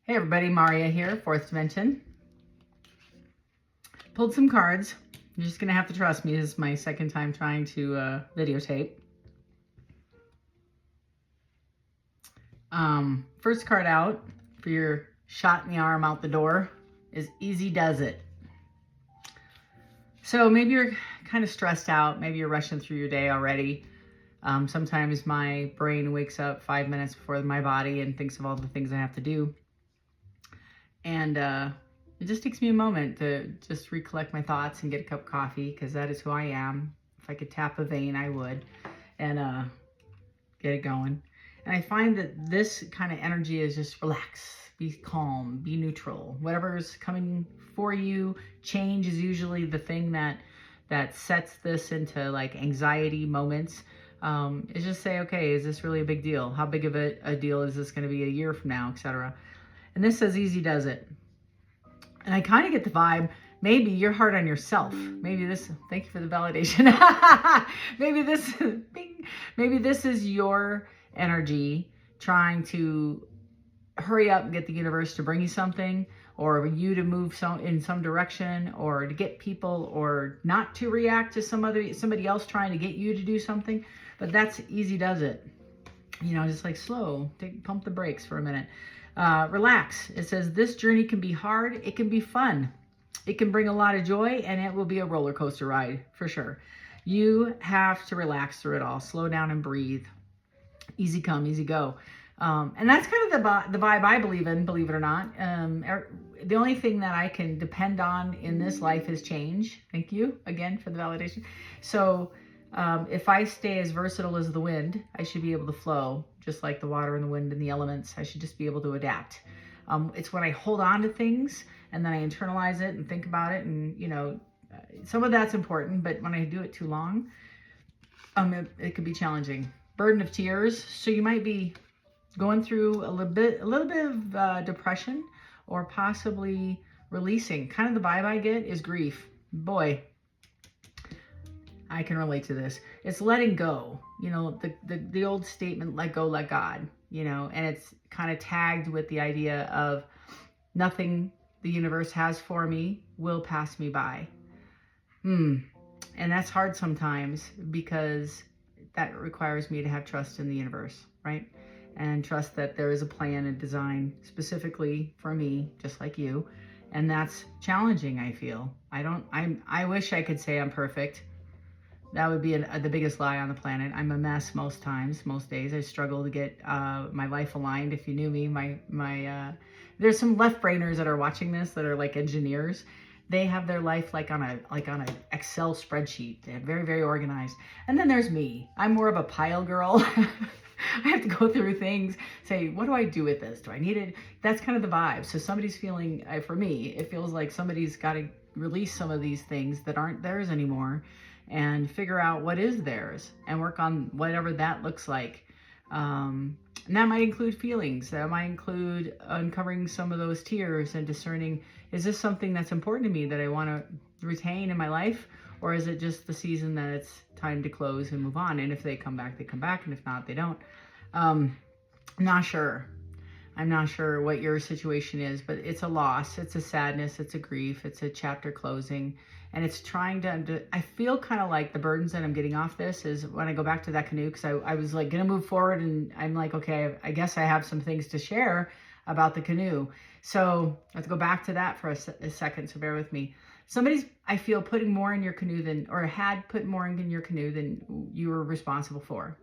Hey everybody, Maria here, Fourth Dimension. Pulled some cards. You're just gonna have to trust me. This is my second time trying to videotape. First card out for your shot in the arm out the door is Easy Does It. So maybe you're kind of stressed out. Maybe you're rushing through your day already. Sometimes my brain wakes up 5 minutes before my body and thinks of all the things I have to do. And it just takes me a moment to just recollect my thoughts and get a cup of coffee, because that is who I am. If I could tap a vein, I would, and get it going. And I find that this kind of energy is just relax, be calm, be neutral. Whatever's coming for you, change is usually the thing that sets this into like anxiety moments. Is just say, okay, is this really a big deal? How big of a deal is this going to be a year from now, etc.? And this says Easy Does It. And I kind of get the vibe, maybe you're hard on yourself. Maybe this, thank you for the validation. maybe this is your energy trying to hurry up and get the universe to bring you something, or you to move in some direction, or to get people, or not to react to somebody else trying to get you to do something. But that's Easy Does It. You know, just like slow, pump the brakes for a minute. Relax. It says this journey can be hard. It can be fun. It can bring a lot of joy, and it will be a roller coaster ride for sure. You have to relax through it all. Slow down and breathe. Easy come, easy go. And that's kind of the vibe I believe in, believe it or not. The only thing that I can depend on in this life is change. Thank you again for the validation. So if I stay as versatile as the wind, I should be able to flow just like the water and the wind and the elements. I should just be able to adapt. It's when I hold on to things and then I internalize it and think about it, and you know, some of that's important, but when I do it too long, it could be challenging. Burden of tears. So you might be going through a little bit of depression, or possibly releasing. Kind of the vibe I get is grief. Boy, I can relate to this. It's letting go. You know, the old statement, let go, let God, you know, and it's kind of tagged with the idea of nothing the universe has for me will pass me by. And that's hard sometimes, because that requires me to have trust in the universe, right? And trust that there is a plan and design specifically for me, just like you. And that's challenging, I feel. I wish I could say I'm perfect. That would be the biggest lie on the planet. I'm a mess most times, most days. I struggle to get my life aligned. If you knew me, there's some left-brainers that are watching this that are like engineers. They have their life like on an Excel spreadsheet. They're very, very organized. And then there's me. I'm more of a pile girl. I have to go through things, say, what do I do with this? Do I need it? That's kind of the vibe. So somebody's feeling, for me, it feels like somebody's got to release some of these things that aren't theirs anymore, and figure out what is theirs and work on whatever that looks like. And that might include feelings. That might include uncovering some of those tears and discerning, is this something that's important to me that I want to retain in my life? Or is it just the season that it's time to close and move on? And if they come back, they come back. And if not, they don't. I'm not sure. I'm not sure what your situation is, but it's a loss. It's a sadness. It's a grief. It's a chapter closing. And it's trying to, I feel kind of like the burdens that I'm getting off this is when I go back to that canoe, because I was like going to move forward, and I'm like, okay, I guess I have some things to share about the canoe. So let's go back to that for a second. So bear with me. Somebody's, I feel, putting more in your canoe than, or had put more in your canoe than you were responsible for.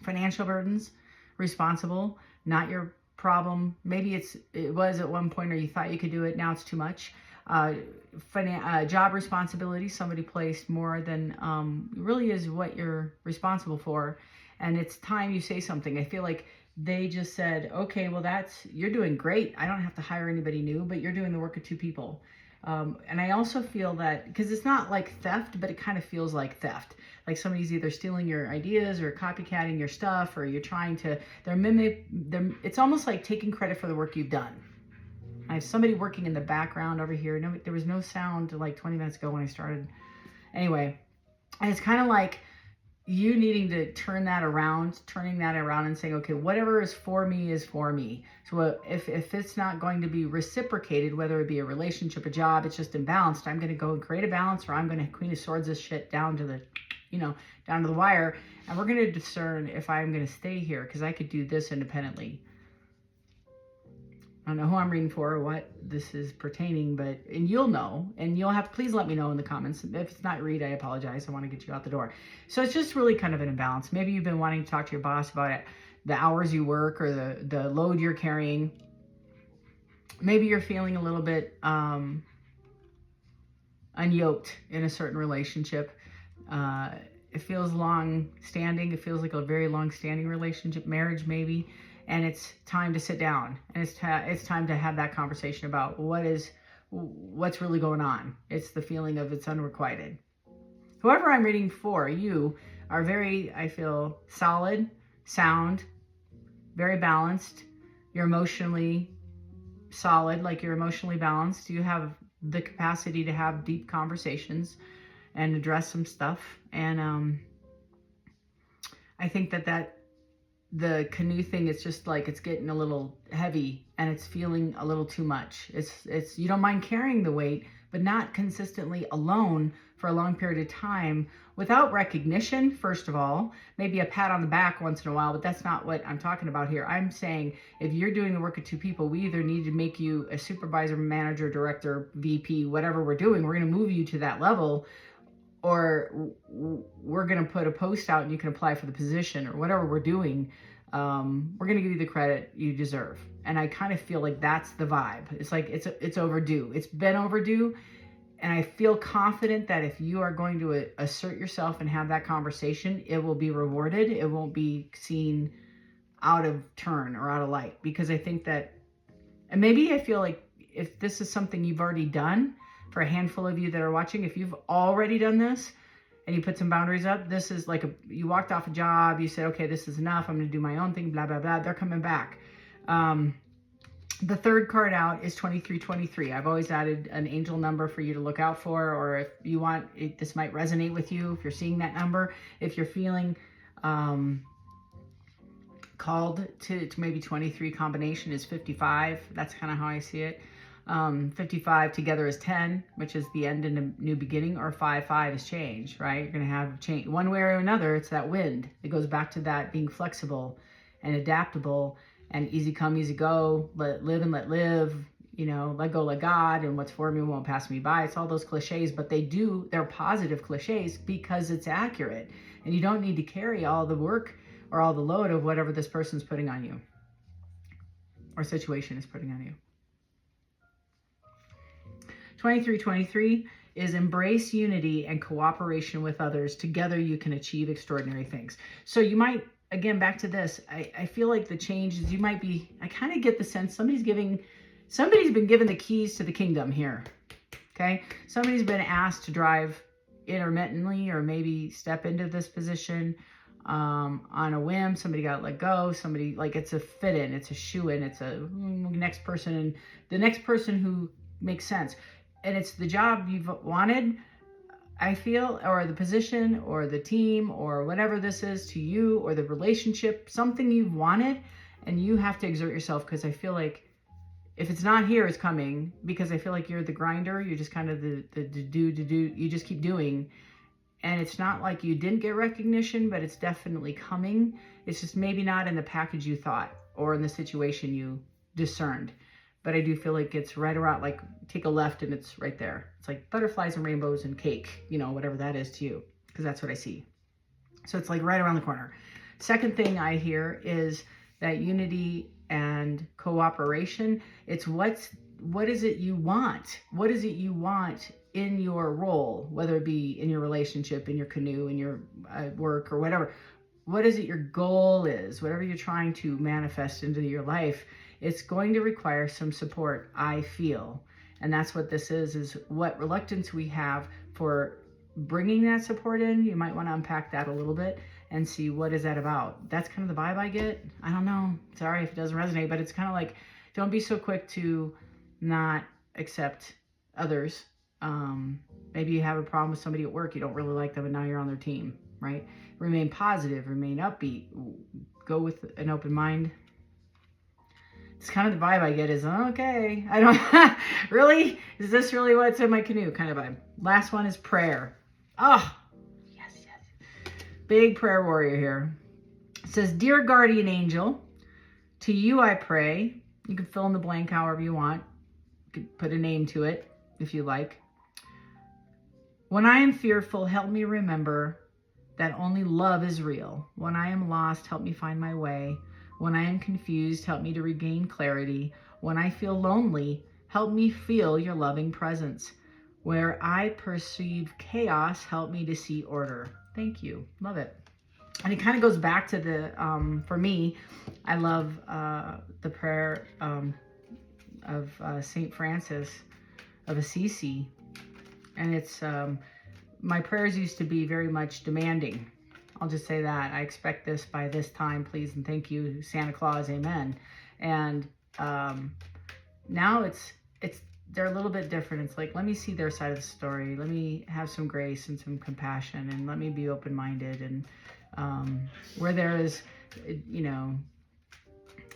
Financial burdens, responsible, not your problem. Maybe it was at one point, or you thought you could do it. Now it's too much. Job responsibility, somebody placed more than really is what you're responsible for. And it's time you say something. I feel like they just said, okay, well, you're doing great. I don't have to hire anybody new, but you're doing the work of two people. And I also feel that, because it's not like theft, but it kind of feels like theft. Like somebody's either stealing your ideas or copycatting your stuff, or you're trying to, it's almost like taking credit for the work you've done. I have somebody working in the background over here. No, there was no sound like 20 minutes ago when I started. Anyway, and it's kind of like you needing to turning that around and saying, okay, whatever is for me is for me. So if it's not going to be reciprocated, whether it be a relationship, a job, it's just imbalanced, I'm going to go and create a balance, or I'm going to Queen of Swords this shit down to the, down to the wire. And we're going to discern if I'm going to stay here, because I could do this independently. I don't know who I'm reading for or what this is pertaining, and you'll know, and you'll have to please let me know in the comments. If it's not read, I apologize. I want to get you out the door. So it's just really kind of an imbalance. Maybe you've been wanting to talk to your boss about it, the hours you work or the load you're carrying. Maybe you're feeling a little bit unyoked in a certain relationship. It feels long-standing. It feels like a very long-standing relationship, marriage maybe. And it's time to sit down, and it's time to have that conversation about what's really going on. It's the feeling of it's unrequited. Whoever I'm reading for, you are very, I feel, solid, sound, very balanced. You're emotionally solid, like you're emotionally balanced. You have the capacity to have deep conversations and address some stuff. And I think that the canoe thing is just like, it's getting a little heavy and it's feeling a little too much. It's you don't mind carrying the weight, but not consistently alone for a long period of time without recognition, first of all. Maybe a pat on the back once in a while, but that's not what I'm talking about here. I'm saying if you're doing the work of two people, we either need to make you a supervisor, manager, director, VP, whatever we're doing. We're going to move you to that level, or we're going to put a post out and you can apply for the position, or whatever we're doing. We're going to give you the credit you deserve. And I kind of feel like that's the vibe. It's like it's overdue. It's been overdue. And I feel confident that if you are going to assert yourself and have that conversation, it will be rewarded. It won't be seen out of turn or out of light. Because I think that, and maybe I feel like if this is something you've already done, for a handful of you that are watching, if you've already done this and you put some boundaries up, this is like you walked off a job, you said, okay, this is enough, I'm going to do my own thing, blah, blah, blah. They're coming back. The third card out is 2323. I've always added an angel number for you to look out for, or if you want, this might resonate with you if you're seeing that number. If you're feeling called to maybe 23 combination is 55. That's kind of how I see it. 55 together is 10, which is the end and a new beginning, or 5 is change, right? You're going to have change one way or another. It's that wind. It goes back to that being flexible and adaptable and easy come, easy go, let live and let live, let go, let God, and what's for me won't pass me by. It's all those cliches, but they're positive cliches because it's accurate, and you don't need to carry all the work or all the load of whatever this person's putting on you or situation is putting on you. 2323 is embrace unity and cooperation with others. Together you can achieve extraordinary things. So you might, again, back to this, I feel like the changes you might be, I kind of get the sense somebody's been given the keys to the kingdom here. Okay. Somebody's been asked to drive intermittently or maybe step into this position on a whim. Somebody got let go. Somebody, like, it's a fit in, it's a shoe in, it's a next person, and the next person who makes sense. And it's the job you've wanted, I feel, or the position or the team or whatever this is to you, or the relationship, something you've wanted, and you have to exert yourself, because I feel like if it's not here, it's coming, because I feel like you're the grinder. You're just kind of the do, you just keep doing. And it's not like you didn't get recognition, but it's definitely coming. It's just maybe not in the package you thought or in the situation you discerned. But I do feel like it's right around, like, take a left and it's right there. It's like butterflies and rainbows and cake, whatever that is to you, because that's what I see. So it's like right around the corner. Second thing I hear is that unity and cooperation. It's what is it you want? What is it you want in your role, whether it be in your relationship, in your canoe, in your work, or whatever. What is it your goal is? Whatever you're trying to manifest into your life, it's going to require some support, I feel. And that's what this is what reluctance we have for bringing that support in. You might want to unpack that a little bit and see, what is that about? That's kind of the vibe I get. I don't know. Sorry if it doesn't resonate, but it's kind of like, don't be so quick to not accept others. Maybe you have a problem with somebody at work. You don't really like them, and now you're on their team, right? Remain positive, remain upbeat, go with an open mind. It's kind of the vibe I get is, okay, I don't, really? Is this really what's in my canoe kind of vibe? Last one is prayer. Oh, yes, yes. Big prayer warrior here. It says, Dear guardian angel, to you I pray. You can fill in the blank however you want. You can put a name to it if you like. When I am fearful, help me remember that only love is real. When I am lost, help me find my way. When I am confused, help me to regain clarity. When I feel lonely, help me feel your loving presence. Where I perceive chaos, help me to see order. Thank you. Love it. And it kind of goes back to the, for me, I love the prayer of St. Francis of Assisi. And it's, my prayers used to be very much demanding. I'll just say that. I expect this by this time, please, and thank you, Santa Claus, amen. And now they're a little bit different. It's like, let me see their side of the story. Let me have some grace and some compassion, and let me be open-minded. And where there is,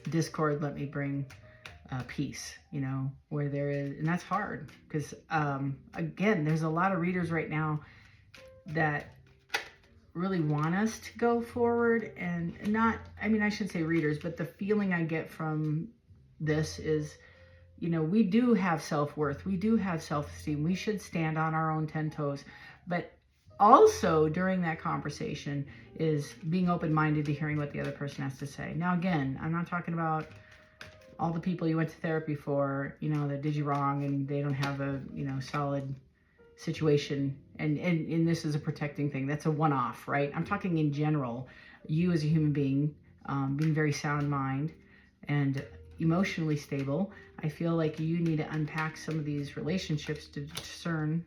discord, let me bring peace, where there is, and that's hard because, again, there's a lot of readers right now that really want us to go forward, and not, I shouldn't say readers, but the feeling I get from this is, we do have self-worth, we do have self-esteem, we should stand on our own 10 toes, but also during that conversation is being open-minded to hearing what the other person has to say. Now, again, I'm not talking about all the people you went to therapy for, that did you wrong and they don't have a, solid situation. And this is a protecting thing. That's a one-off, right? I'm talking in general, you as a human being, being very sound mind and emotionally stable. I feel like you need to unpack some of these relationships to discern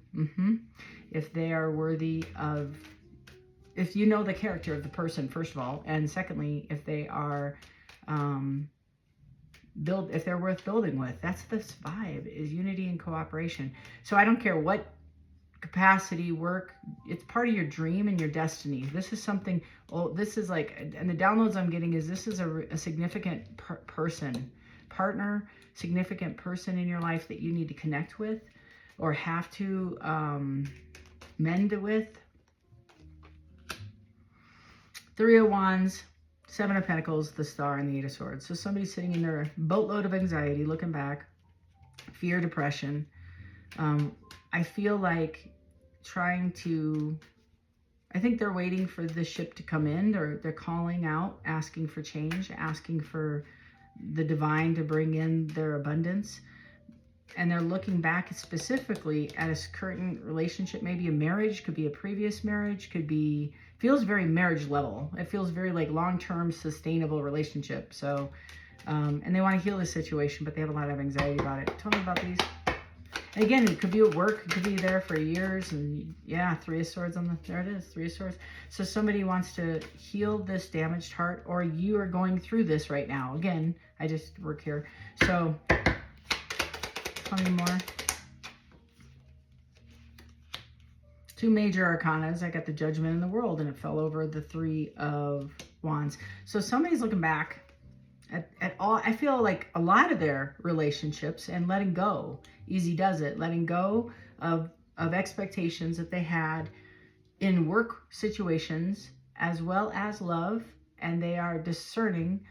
if they are worthy of, if you know the character of the person, first of all, and secondly, if they are, if they're worth building with. That's this vibe, is unity and cooperation. So I don't care what capacity, work, it's part of your dream and your destiny. This is something, this is like, and the downloads I'm getting is this is a significant partner, significant person in your life that you need to connect with or have to mend with. 3 of Wands, 7 of Pentacles, the Star, and the 8 of Swords. So somebody's sitting in their boatload of anxiety, looking back, fear, depression. I feel like I think they're waiting for the ship to come in, or they're calling out, asking for change, asking for the divine to bring in their abundance. And they're looking back specifically at a current relationship, maybe a marriage, could be a previous marriage, could be, feels very marriage level. It feels very like long-term sustainable relationship. So, and they want to heal this situation, but they have a lot of anxiety about it. Tell me about these. And again, it could be at work, it could be there for years, and yeah, 3 of Swords there it is, 3 of Swords. So somebody wants to heal this damaged heart, or you are going through this right now. Again, I just work here. So, tell me more. 2 major arcanas. I got the Judgment in the World, and it fell over the 3 of Wands. So somebody's looking back at all. I feel like a lot of their relationships and letting go. Easy does it. Letting go of expectations that they had in work situations as well as love. And they are discerning,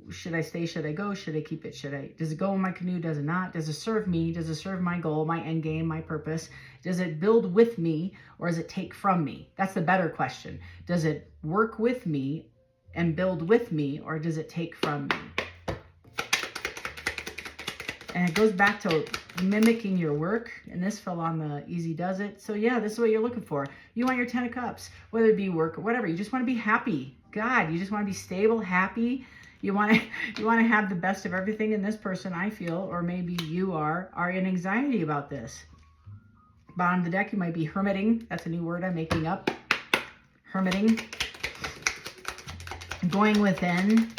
should I stay? Should I go? Should I keep it? Does it go in my canoe? Does it not? Does it serve me? Does it serve my goal, my end game, my purpose? Does it build with me, or does it take from me? That's the better question. Does it work with me and build with me, or does it take from me? And it goes back to mimicking your work. And this fell on the Easy Does It. So yeah, this is what you're looking for. You want your 10 of Cups, whether it be work or whatever. You just want to be happy. God, you just want to be stable, happy. You want to have the best of everything. And this person, I feel, or maybe you are in anxiety about this. Bottom of the deck, you might be hermiting. That's a new word I'm making up. Hermiting. Going within.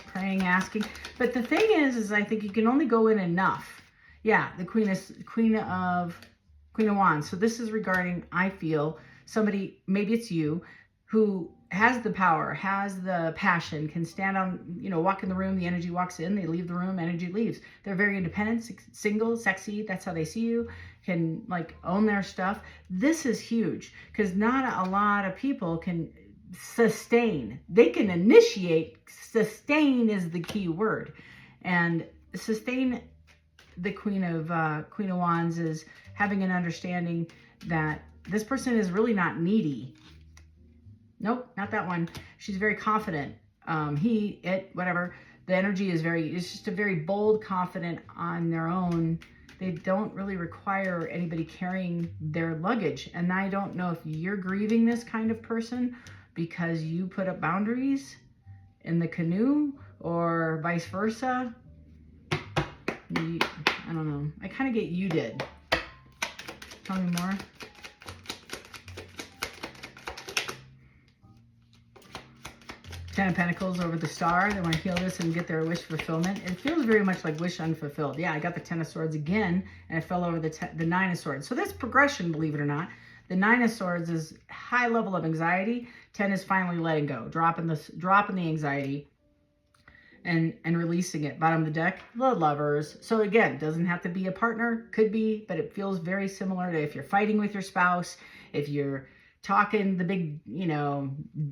Praying, asking. But the thing is I think you can only go in enough. Yeah, the Queen of Wands. So this is regarding, I feel, somebody, maybe it's you, who has the power, has the passion, can stand on, walk in the room, the energy walks in, they leave the room, energy leaves. They're very independent, single, sexy, that's how they see you, can like own their stuff. This is huge because not a lot of people can sustain. They can initiate, sustain is the key word. And sustain, the Queen of Wands, is having an understanding that this person is really not needy. Nope, not that one. She's very confident. Whatever. The energy is it's just a very bold, confident on their own. They don't really require anybody carrying their luggage. And I don't know if you're grieving this kind of person because you put up boundaries in the canoe or vice versa. I don't know. I kind of get you did. Tell me more. Ten of Pentacles over the Star. They want to heal this and get their wish fulfillment. It feels very much like wish unfulfilled. Yeah, I got the Ten of Swords again, and it fell over the Nine of Swords. So that's progression, believe it or not. The Nine of Swords is high level of anxiety. 10 is finally letting go, dropping the anxiety and releasing it. Bottom of the deck, the Lovers. So again, doesn't have to be a partner, could be, but it feels very similar to if you're fighting with your spouse, if you're talking the big,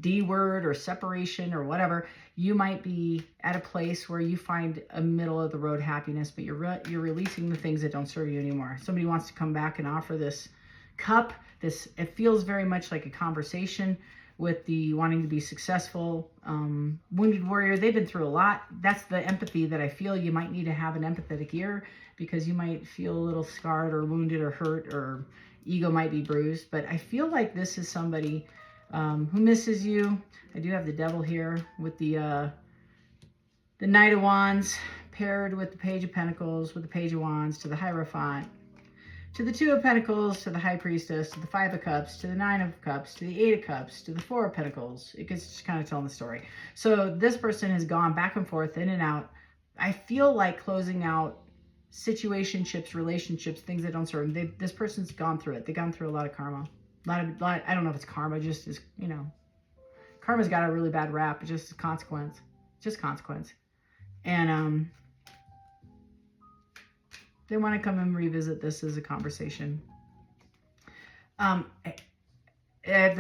D word or separation or whatever, you might be at a place where you find a middle of the road happiness, but you're releasing the things that don't serve you anymore. Somebody wants to come back and offer this cup. It feels very much like a conversation with the wanting to be successful. Wounded warrior, they've been through a lot. That's the empathy that I feel. You might need to have an empathetic ear because you might feel a little scarred or wounded or hurt, or ego might be bruised. But I feel like this is somebody who misses you. I do have the Devil here with the Knight of Wands paired with the Page of Pentacles, with the Page of Wands, to the Hierophant, to the Two of Pentacles, to the High Priestess, to the Five of Cups, to the Nine of Cups, to the Eight of Cups, to the Four of Pentacles. It gets just kind of telling the story. So this person has gone back and forth, in and out. I feel like closing out situationships, relationships, things that don't serve them. This person's gone through it. They've gone through a lot of karma. I don't know if it's karma, just as, karma's got a really bad rap. It's just a consequence. Just consequence. And they want to come and revisit this as a conversation. The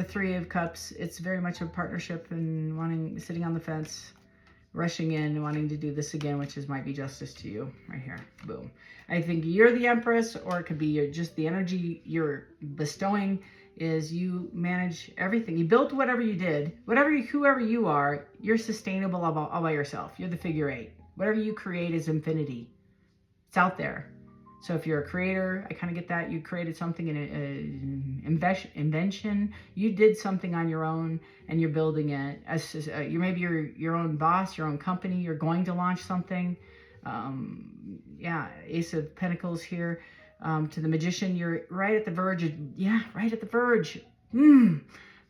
Three of Cups, it's very much a partnership and sitting on the fence, rushing in, wanting to do this again, which might be justice to you right here. Boom. I think you're the Empress, or it could be just the energy you're bestowing is you manage everything. You built whatever you did, whoever you are, you're sustainable all by yourself. You're the figure eight. Whatever you create is infinity. It's out there. So if you're a creator, I kind of get that. You created something in an invention. You did something on your own and you're building it. Maybe you're your own boss, your own company. You're going to launch something. Ace of Pentacles here. To the Magician, you're right at the verge. Right at the verge. You're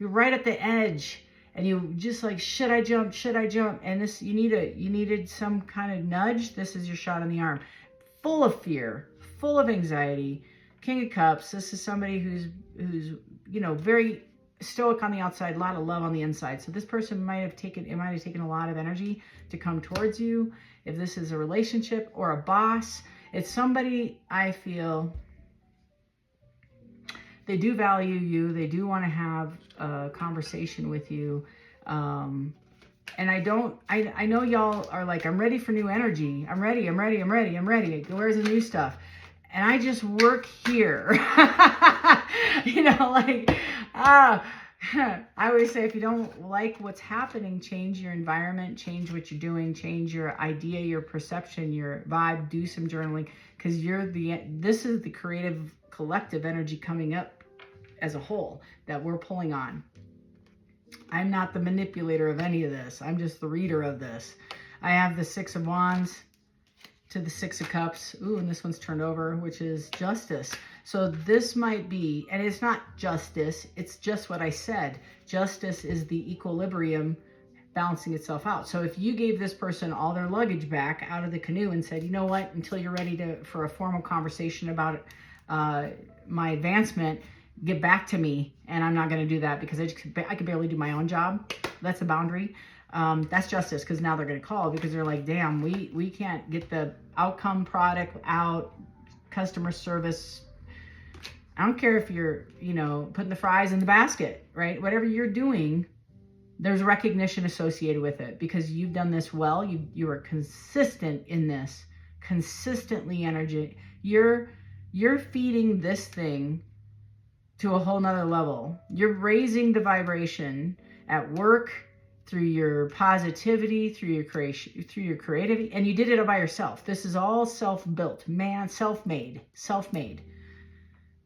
right at the edge. And you just like, should I jump? Should I jump? And this, you needed some kind of nudge. This is your shot in the arm. Full of fear, full of anxiety. King of Cups. This is somebody who's very stoic on the outside, a lot of love on the inside. So this person might have taken a lot of energy to come towards you. If this is a relationship or a boss, it's somebody, I feel, they do value you. They do want to have a conversation with you. And I know y'all are like, I'm ready for new energy. I'm ready. Where's the new stuff? And I just work here. I always say, if you don't like what's happening, change your environment, change what you're doing, change your idea, your perception, your vibe, do some journaling, because this is the creative collective energy coming up as a whole that we're pulling on. I'm not the manipulator of any of this. I'm just the reader of this. I have the Six of Wands to the Six of Cups. Ooh, and this one's turned over, which is Justice. So this might be, and it's not justice, it's just what I said. Justice is the equilibrium balancing itself out. So if you gave this person all their luggage back out of the canoe and said, you know what, until you're ready for a formal conversation about my advancement, get back to me, and I'm not going to do that because I can barely do my own job. That's a boundary. That's justice, because now they're going to call because they're like, damn, we can't get the outcome product out, customer service. I don't care if you're, putting the fries in the basket, right? Whatever you're doing, there's recognition associated with it because you've done this well. You are consistent in this, consistently energy. You're feeding this thing to a whole nother level. You're raising the vibration at work through your positivity, through your creation, through your creativity, and you did it all by yourself. This is all self-built, self-made.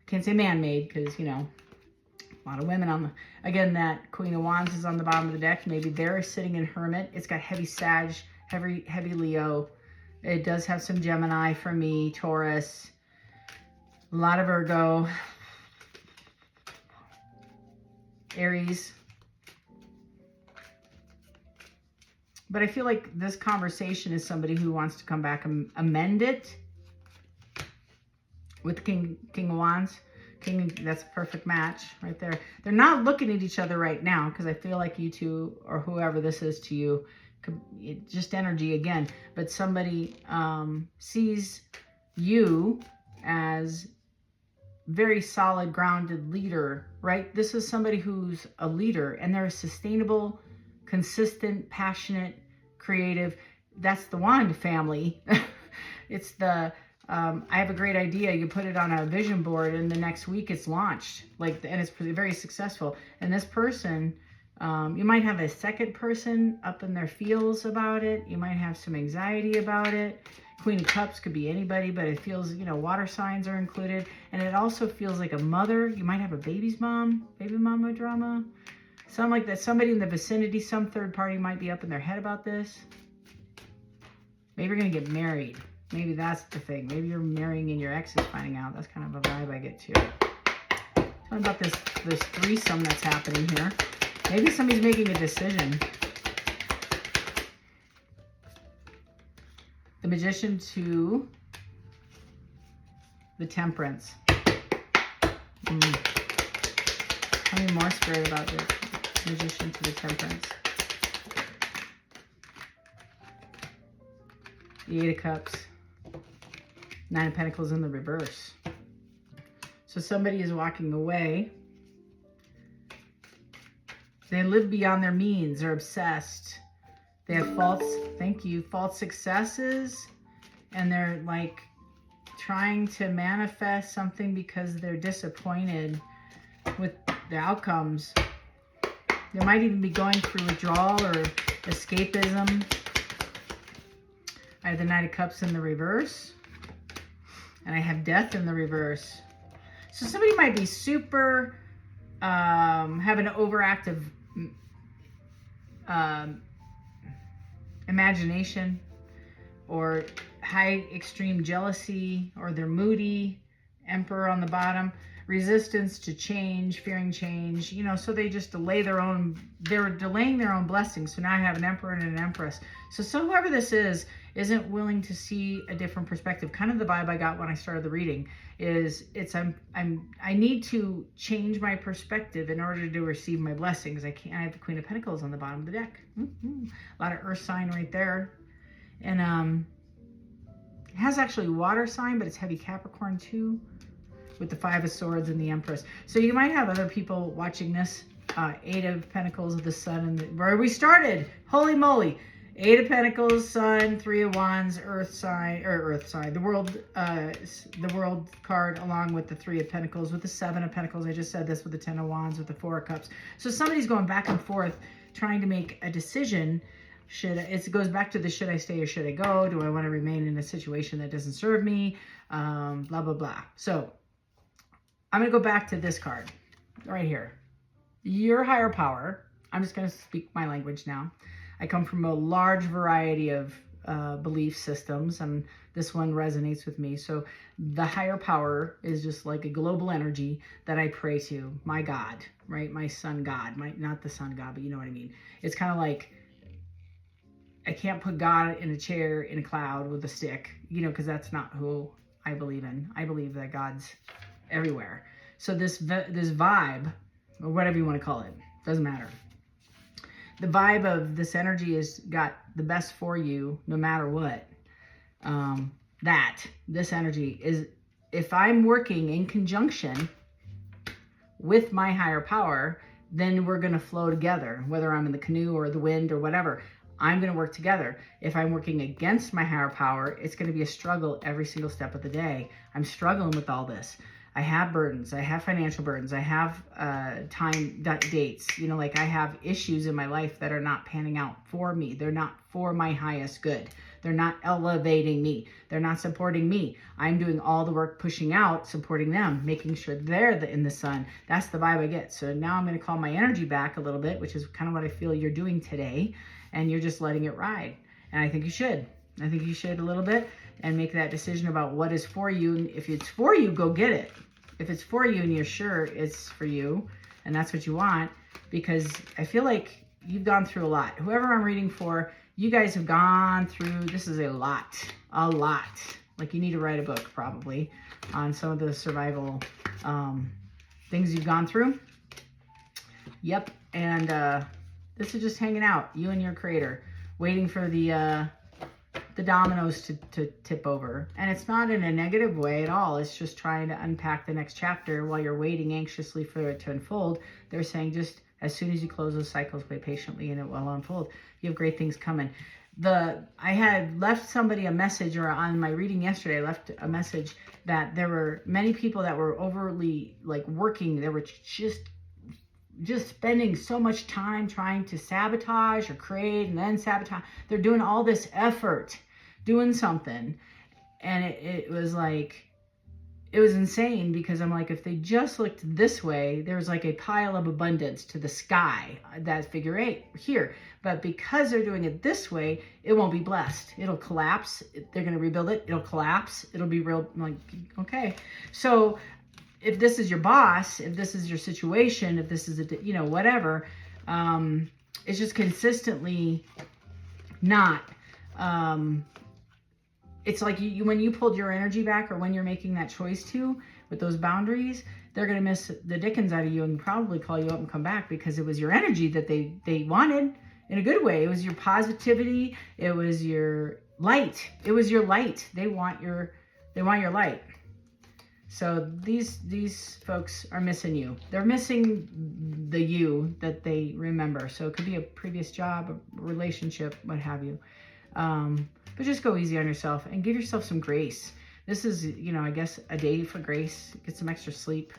I can't say man-made because, a lot of women on the, again, that Queen of Wands is on the bottom of the deck. Maybe they're sitting in Hermit. It's got heavy Sag, heavy Leo. It does have some Gemini for me, Taurus, a lot of Virgo, Aries. But I feel like this conversation is somebody who wants to come back and amend it with the King of Wands. That's a perfect match right there. They're not looking at each other right now because I feel like you two, or whoever this is to you, just energy again. But somebody sees you as very solid, grounded leader, right? This is somebody who's a leader, and they're sustainable, consistent, passionate, creative. That's the Wand family. It's the I have a great idea. You put it on a vision board, and the next week it's launched. And it's very successful. And this person, you might have a second person up in their feels about it. You might have some anxiety about it. Queen of Cups could be anybody, but it feels, water signs are included. And it also feels like a mother. You might have a baby mama drama. Something like that. Somebody in the vicinity, some third party might be up in their head about this. Maybe you're going to get married. Maybe that's the thing. Maybe you're marrying and your ex is finding out. That's kind of a vibe I get too. Tell me about this threesome that's happening here. Maybe somebody's making a decision. The Magician to the Temperance. Tell me more, Spirit, about the Magician to the Temperance. The Eight of Cups. Nine of Pentacles in the reverse. So somebody is walking away. They live beyond their means. They're obsessed. They have false successes. And they're like trying to manifest something because they're disappointed with the outcomes. They might even be going through withdrawal or escapism. I have the Knight of Cups in the reverse. And I have Death in the reverse. So somebody might be super, have an overactive imagination, or high extreme jealousy, or they're moody. Emperor on the bottom. Resistance to change, fearing change. So they just they're delaying their own blessings. So now I have an Emperor and an Empress. So whoever this is isn't willing to see a different perspective. Kind of the vibe I got when I started the reading is I need to change my perspective in order to receive my blessings. I have the Queen of Pentacles on the bottom of the deck. A lot of earth sign right there. And it has actually water sign, but it's heavy Capricorn too, with the Five of Swords and the Empress. So you might have other people watching this. Eight of Pentacles with the Sun, and where we started. Holy moly. Eight of Pentacles, Sun, Three of Wands, Earth sign, the World card, along with the Three of Pentacles, with the Seven of Pentacles. I just said this with the Ten of Wands, with the Four of Cups. So somebody's going back and forth trying to make a decision. It goes back to the should I stay or should I go? Do I want to remain in a situation that doesn't serve me? Blah, blah, blah. So I'm going to go back to this card right here. Your higher power. I'm just going to speak my language now. I come from a large variety of belief systems, and this one resonates with me. So the higher power is just like a global energy that I pray to. My God, right? My sun God. Not the sun God, but you know what I mean. It's kind of like, I can't put God in a chair in a cloud with a stick, because that's not who I believe in. I believe that God's everywhere. So this vibe, or whatever you want to call it, doesn't matter. The vibe of this energy has got the best for you no matter what. This energy is, if I'm working in conjunction with my higher power, then we're going to flow together, whether I'm in the canoe or the wind or whatever. I'm going to work together. If I'm working against my higher power, it's going to be a struggle every single step of the day. I'm struggling with all this. I have burdens. I have financial burdens. I have time dates. You know, like I have issues in my life that are not panning out for me. They're not for my highest good. They're not elevating me. They're not supporting me. I'm doing all the work, pushing out, supporting them, making sure they're in the sun. That's the vibe I get. So now I'm going to call my energy back a little bit, which is kind of what I feel you're doing today. And you're just letting it ride. And I think you should. I think you should a little bit and make that decision about what is for you. And if it's for you, go get it. If it's for you and you're sure it's for you and that's what you want, because I feel like you've gone through a lot. Whoever I'm reading for, you guys have gone through, this is a lot. Like you need to write a book probably on some of the survival things you've gone through. Yep. And this is just hanging out, you and your creator, waiting for the dominoes to tip over. And it's not in a negative way at all. It's just trying to unpack the next chapter while you're waiting anxiously for it to unfold. They're saying just as soon as you close those cycles, wait patiently and it will unfold. You have great things coming. I had left somebody a message, or on my reading yesterday, I left a message that there were many people that were overly like working. They were just spending so much time trying to sabotage or create and then sabotage. They're doing all this effort doing something, and it was like, it was insane, because I'm like, if they just looked this way, there's like a pile of abundance to the sky. That's figure 8 here. But because they're doing it this way, it won't be blessed. It'll collapse. They're going to rebuild it. It'll collapse. It'll be real. I'm like, okay. So if this is your boss, if this is your situation, if this is whatever, it's just consistently not, it's like when you pulled your energy back, or when you're making that choice with those boundaries, they're going to miss the dickens out of you and probably call you up and come back, because it was your energy that they wanted in a good way. It was your positivity. It was your light. It was your light. They want your light. So these folks are missing you. They're missing the you that they remember. So it could be a previous job, a relationship, what have you. But just go easy on yourself and give yourself some grace. This is, I guess, a day for grace. Get some extra sleep.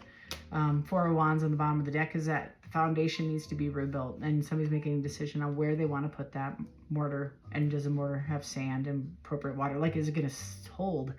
4 of Wands on the bottom of the deck is that the foundation needs to be rebuilt, and somebody's making a decision on where they want to put that mortar. And does a mortar have sand and appropriate water? Like, is it going to hold?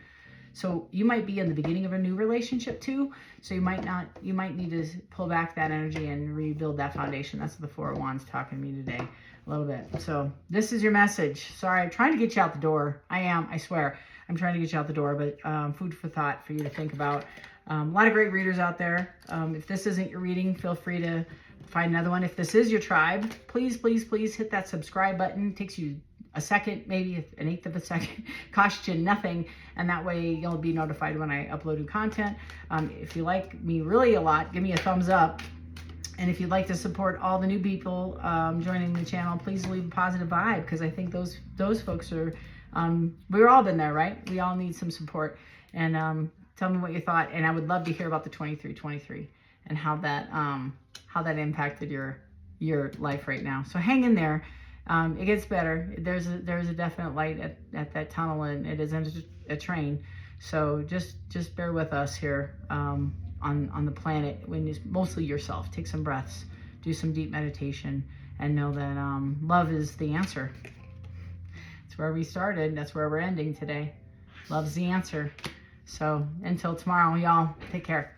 So you might be in the beginning of a new relationship too. So you might need to pull back that energy and rebuild that foundation. That's the 4 of Wands talking to me today a little bit. So this is your message. Sorry, I'm trying to get you out the door. I swear. I'm trying to get you out the door, but food for thought for you to think about. A lot of great readers out there. If this isn't your reading, feel free to find another one. If this is your tribe, please, please, please hit that subscribe button. It takes you a second, maybe an eighth of a second, costs you nothing, and that way you'll be notified when I upload new content. If you like me really a lot, give me a thumbs up. And if you'd like to support all the new people joining the channel, please leave a positive vibe, because I think those folks are, we've all been there, right? We all need some support. And tell me what you thought, and I would love to hear about the 23 and how that impacted your life right now. So hang in there. It gets better. There's a definite light at that tunnel, and it isn't a train. So just bear with us here on the planet. When it's mostly yourself. Take some breaths, do some deep meditation, and know that love is the answer. It's where we started. That's where we're ending today. Love's the answer. So until tomorrow, y'all, take care.